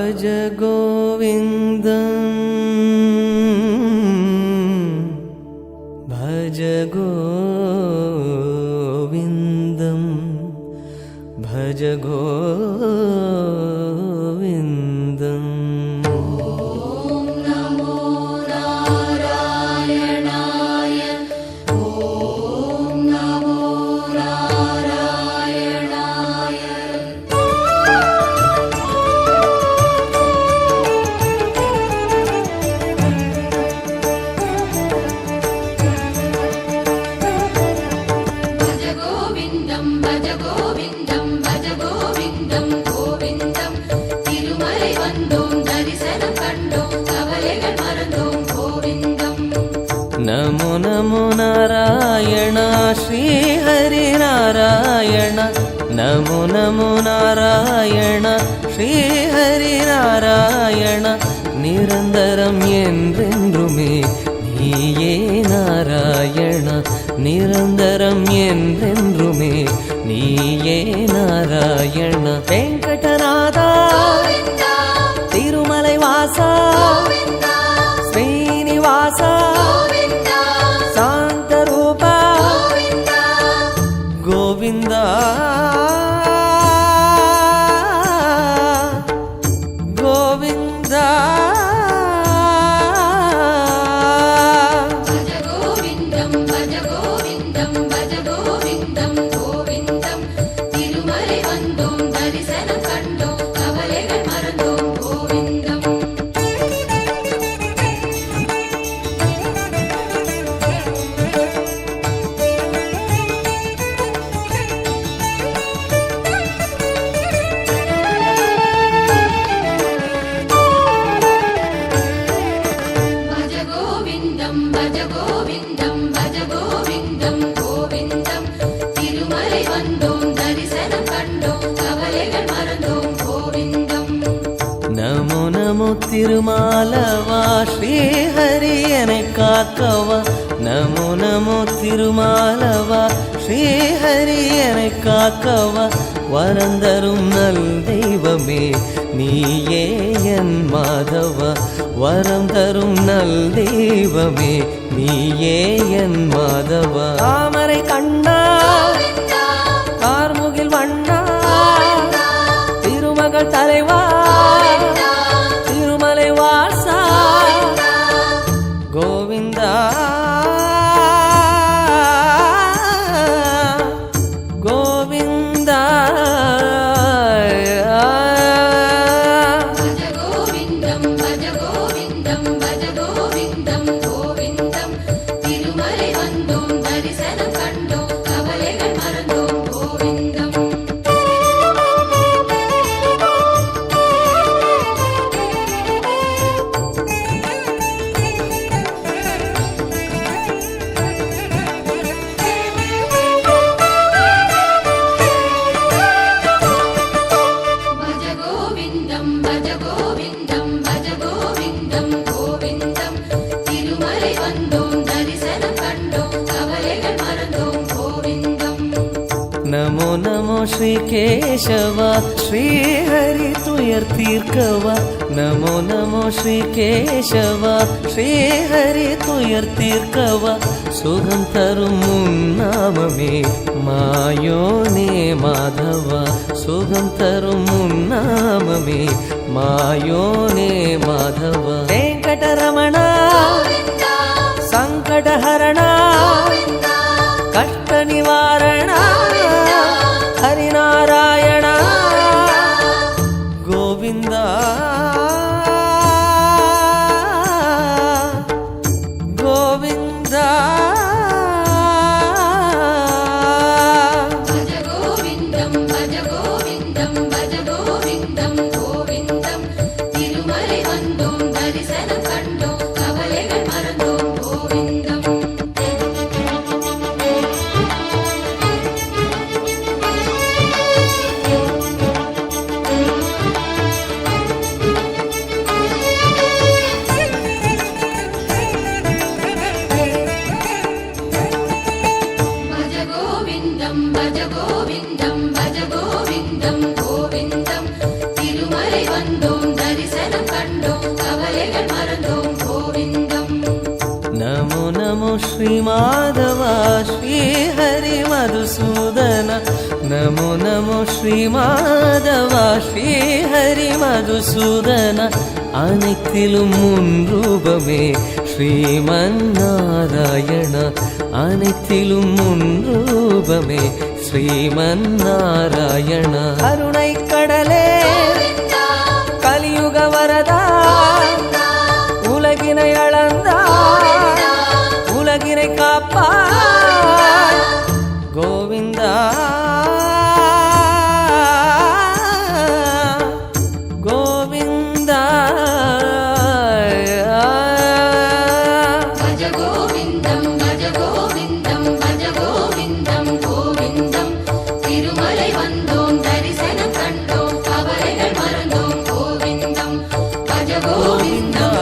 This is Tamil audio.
भज गोविन्दं भज गोविन्दं भज गोविन्दम्। नमो नमो नारायण श्री हरि नारायण, नमो नमो नारायण श्री हरि नारायण, निरंतरम என்றென்றுமே நீயே நாராயண, நிரந்தரம் என்றென்றுமே நீயே நாராயண. வெங்கடநாதா திருமலை வாசா ஸ்ரீனிவாசா சாந்தரூபா கோவிந்தா கோவிந்தா. நமோ நமோ திருமாலவா ஸ்ரீஹரி என்னை காக்கவா, நமோ நமோ திருமாலவா ஸ்ரீஹரி என்னை காக்கவா, வரந்தரும் நல் தெய்வமே நீயே என் மாதவா, வரம் தரும் நல் தெய்வமே நீயே என் மாதவா. தாமரை கண்ணா கார்முகில் வண்ணா திருமகள் தலைவா திருமலை வாசா கோவிந்தா கோவிந்தா. நமோ நமோ ஸ்ரீ கேசவா ஸ்ரீஹரி துயர் தீர்க்கவா, நமோ நமோ ஸ்ரீ கேசவா ஸ்ரீஹரி துயர் தீர்க்கவா, சுகம் தரும் முன்னாமமே மாயோனே மாதவா, சுகம் தரும் முன்னாமமே மாயோனே மாதவா. வெங்கடரமணா சங்கடஹரணா கஷ்ட நிவாரணா ஹரிநாராயண கோவிந்தா கோவிந்தா. திருமலை வந்தோம் श्रीमाधव श्रीहरि मधुसूदन नमो नमो श्रीमाधव श्रीहरि मधुसूदन अनेत्तिलुम मुन्रूपमे श्रीमन्नारायण अनेत्तिलुम मुन्रूपमे श्रीमन्नारायण करुणै कडले कलियुग वरदा உலகினை அளந்தாய் உலகினை காப்பாய் கோவிந்தா கோவிந்தா பஜ கோவிந்தம் பஜ கோவிந்தம் பஜ கோவிந்தம் கோவிந்தம் திருமலை வந்தோம் தரிசனம் கண்டோம் கவலைகள் மறந்தோம் கோவிந்தம் பஜ கோவிந்தம்